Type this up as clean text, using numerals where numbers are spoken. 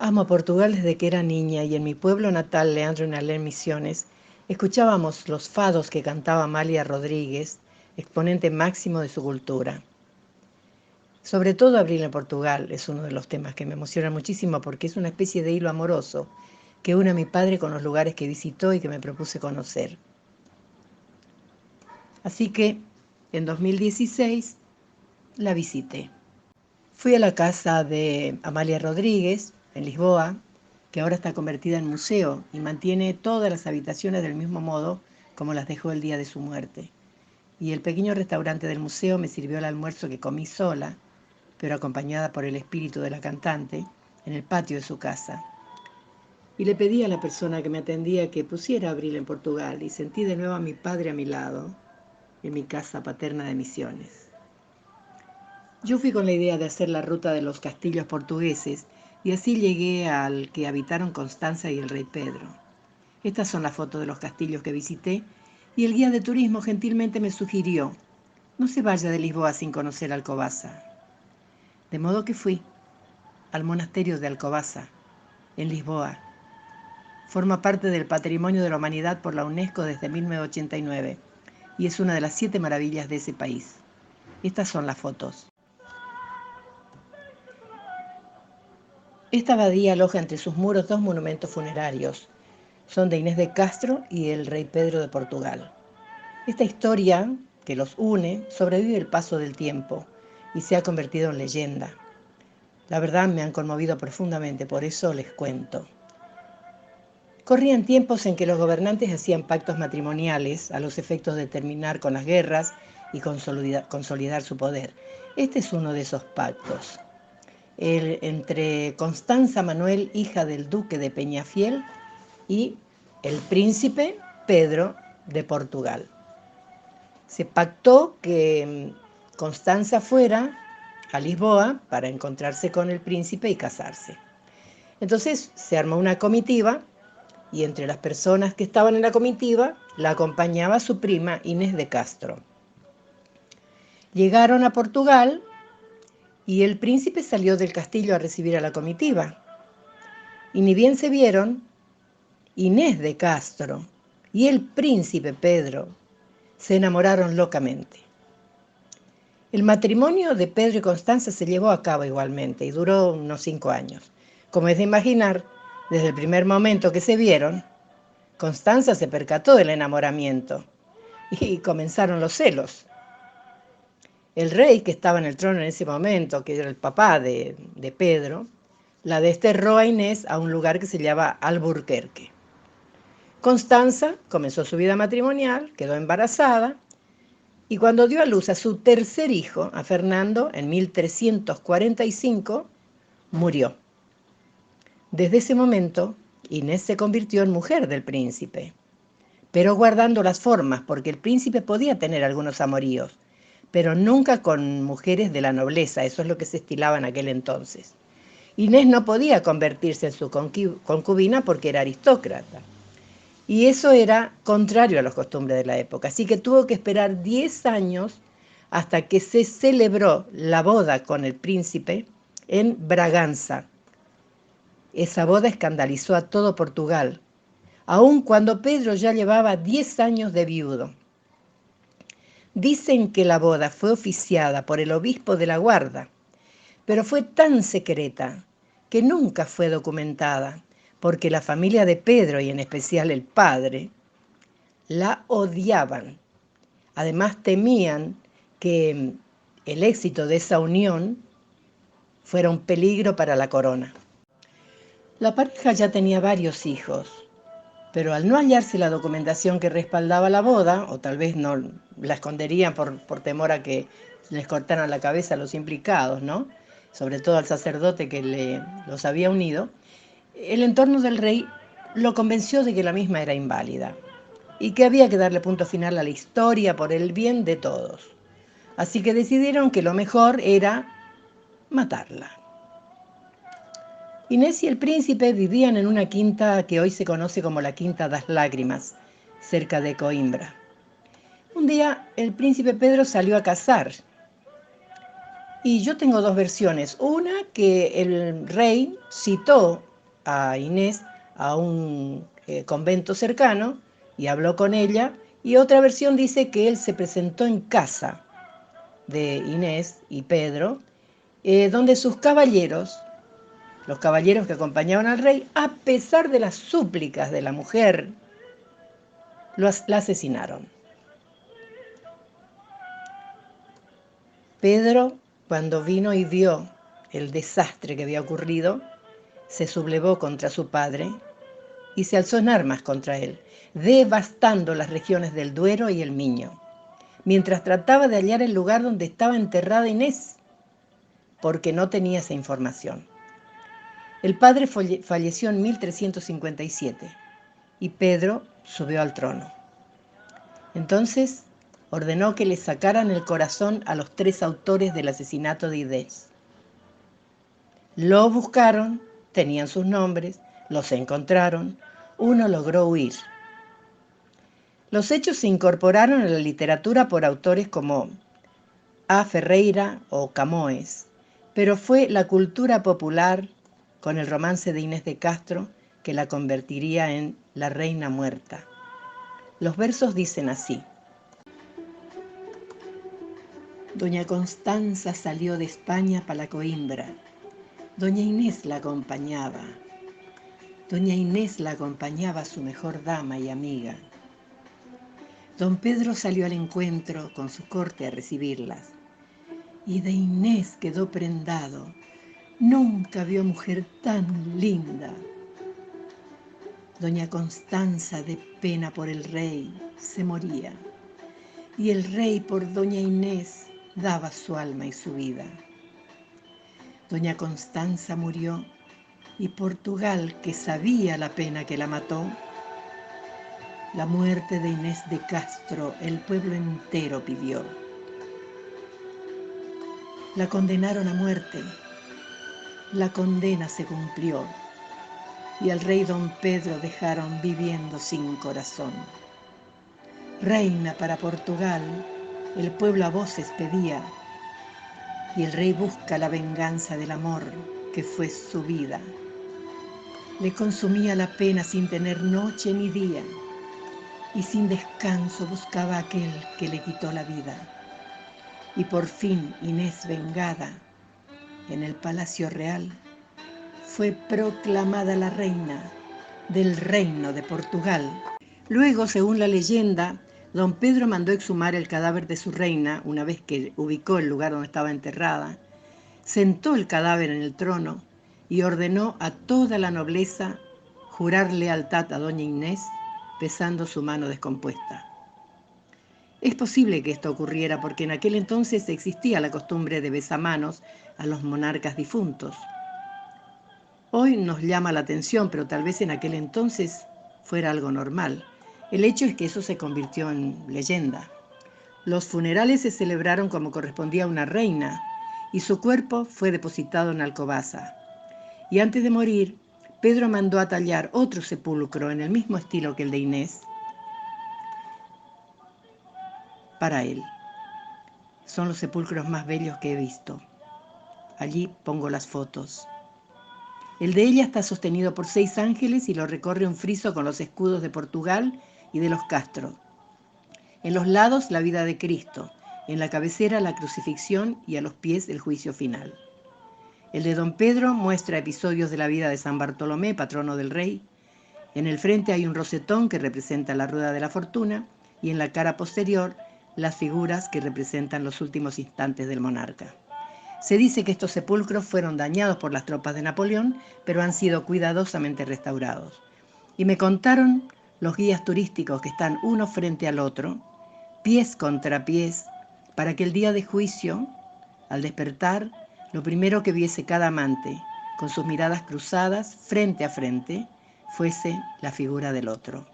Amo Portugal desde que era niña y en mi pueblo natal, Leandro y Alén Misiones, escuchábamos los fados que cantaba Amalia Rodríguez, exponente máximo de su cultura. Sobre todo Abril en Portugal es uno de los temas que me emociona muchísimo porque es una especie de hilo amoroso que une a mi padre con los lugares que visitó y que me propuse conocer. Así que en 2016 la visité. Fui a la casa de Amalia Rodríguez, en Lisboa, que ahora está convertida en museo y mantiene todas las habitaciones del mismo modo como las dejó el día de su muerte. Y el pequeño restaurante del museo me sirvió el almuerzo que comí sola, pero acompañada por el espíritu de la cantante, en el patio de su casa. Y le pedí a la persona que me atendía que pusiera Abril en Portugal y sentí de nuevo a mi padre a mi lado, en mi casa paterna de Misiones. Yo fui con la idea de hacer la ruta de los castillos portugueses y así llegué al que habitaron Constanza y el rey Pedro. Estas son las fotos de los castillos que visité y el guía de turismo gentilmente me sugirió: no se vaya de Lisboa sin conocer Alcobaça. De modo que fui al monasterio de Alcobaça, en Lisboa. Forma parte del Patrimonio de la Humanidad por la UNESCO desde 1989 y es una de las 7 maravillas de ese país. Estas son las fotos. Esta abadía aloja entre sus muros 2 monumentos funerarios. Son de Inés de Castro y el rey Pedro de Portugal. Esta historia que los une sobrevive el paso del tiempo y se ha convertido en leyenda. La verdad me han conmovido profundamente, por eso les cuento. Corrían tiempos en que los gobernantes hacían pactos matrimoniales a los efectos de terminar con las guerras y consolidar su poder. Este es uno de esos pactos. Entre Constanza Manuel, hija del duque de Peñafiel, y el príncipe Pedro de Portugal. Se pactó que Constanza fuera a Lisboa para encontrarse con el príncipe y casarse. Entonces se armó una comitiva y entre las personas que estaban en la comitiva la acompañaba su prima Inés de Castro. Llegaron a Portugal y el príncipe salió del castillo a recibir a la comitiva. Y ni bien se vieron, Inés de Castro y el príncipe Pedro se enamoraron locamente. El matrimonio de Pedro y Constanza se llevó a cabo igualmente y duró unos 5 años. Como es de imaginar, desde el primer momento que se vieron, Constanza se percató del enamoramiento y comenzaron los celos. El rey que estaba en el trono en ese momento, que era el papá de Pedro, la desterró a Inés a un lugar que se llama Alburquerque. Constanza comenzó su vida matrimonial, quedó embarazada y cuando dio a luz a su tercer hijo, a Fernando, en 1345, murió. Desde ese momento, Inés se convirtió en mujer del príncipe, pero guardando las formas, porque el príncipe podía tener algunos amoríos, pero nunca con mujeres de la nobleza, eso es lo que se estilaba en aquel entonces. Inés no podía convertirse en su concubina porque era aristócrata. Y eso era contrario a las costumbres de la época. Así que tuvo que esperar 10 años hasta que se celebró la boda con el príncipe en Braganza. Esa boda escandalizó a todo Portugal, aun cuando Pedro ya llevaba 10 años de viudo. Dicen que la boda fue oficiada por el obispo de la Guarda, pero fue tan secreta que nunca fue documentada, porque la familia de Pedro, y en especial el padre, la odiaban. Además temían que el éxito de esa unión fuera un peligro para la corona. La pareja ya tenía varios hijos, pero al no hallarse la documentación que respaldaba la boda, o tal vez no la esconderían por temor a que les cortaran la cabeza a los implicados, ¿no? Sobre todo al sacerdote que los había unido, el entorno del rey lo convenció de que la misma era inválida y que había que darle punto final a la historia por el bien de todos. Así que decidieron que lo mejor era matarla. Inés y el príncipe vivían en una quinta que hoy se conoce como la Quinta das Lágrimas, cerca de Coimbra. Un día el príncipe Pedro salió a cazar y yo tengo dos versiones. Una que el rey citó a Inés a un convento cercano y habló con ella, y otra versión dice que él se presentó en casa de Inés y Pedro, donde sus caballeros, los caballeros que acompañaban al rey, a pesar de las súplicas de la mujer, la asesinaron. Pedro, cuando vino y vio el desastre que había ocurrido, se sublevó contra su padre y se alzó en armas contra él, devastando las regiones del Duero y el Miño, mientras trataba de hallar el lugar donde estaba enterrada Inés, porque no tenía esa información. El padre falleció en 1357 y Pedro subió al trono. Entonces ordenó que le sacaran el corazón a los 3 autores del asesinato de Inés. Lo buscaron, tenían sus nombres, los encontraron, uno logró huir. Los hechos se incorporaron a la literatura por autores como A. Ferreira o Camões, pero fue la cultura popular, con el romance de Inés de Castro, que la convertiría en la reina muerta. Los versos dicen así: Doña Constanza salió de España para la Coimbra. Doña Inés la acompañaba. Doña Inés la acompañaba su mejor dama y amiga. Don Pedro salió al encuentro con su corte a recibirlas. Y de Inés quedó prendado. Nunca vio mujer tan linda. Doña Constanza, de pena por el rey, se moría. Y el rey por doña Inés daba su alma y su vida. Doña Constanza murió y Portugal, que sabía la pena que la mató, la muerte de Inés de Castro el pueblo entero pidió. La condenaron a muerte. La condena se cumplió y al rey don Pedro dejaron viviendo sin corazón. Reina para Portugal, el pueblo a voces pedía, y el rey busca la venganza del amor que fue su vida. Le consumía la pena sin tener noche ni día, y sin descanso buscaba a aquel que le quitó la vida. Y por fin Inés, vengada, en el palacio real, fue proclamada la reina del reino de Portugal. Luego, según la leyenda, don Pedro mandó exhumar el cadáver de su reina. Una vez que ubicó el lugar donde estaba enterrada, sentó el cadáver en el trono y ordenó a toda la nobleza jurar lealtad a doña Inés, besando su mano descompuesta. Es posible que esto ocurriera porque en aquel entonces existía la costumbre de besamanos a los monarcas difuntos. Hoy nos llama la atención, pero tal vez en aquel entonces fuera algo normal. El hecho es que eso se convirtió en leyenda. Los funerales se celebraron como correspondía a una reina y su cuerpo fue depositado en Alcobaza. Y antes de morir, Pedro mandó a tallar otro sepulcro en el mismo estilo que el de Inés para él. Son los sepulcros más bellos que he visto. Allí pongo las fotos. El de ella está sostenido por 6 ángeles y lo recorre un friso con los escudos de Portugal y de los Castro. En los lados la vida de Cristo, en la cabecera la crucifixión y a los pies el juicio final. El de don Pedro muestra episodios de la vida de San Bartolomé, patrono del rey. En el frente hay un rosetón que representa la rueda de la fortuna y en la cara posterior las figuras que representan los últimos instantes del monarca. Se dice que estos sepulcros fueron dañados por las tropas de Napoleón, pero han sido cuidadosamente restaurados. Y me contaron los guías turísticos que están uno frente al otro, pies contra pies, para que el día de juicio, al despertar, lo primero que viese cada amante, con sus miradas cruzadas frente a frente, fuese la figura del otro.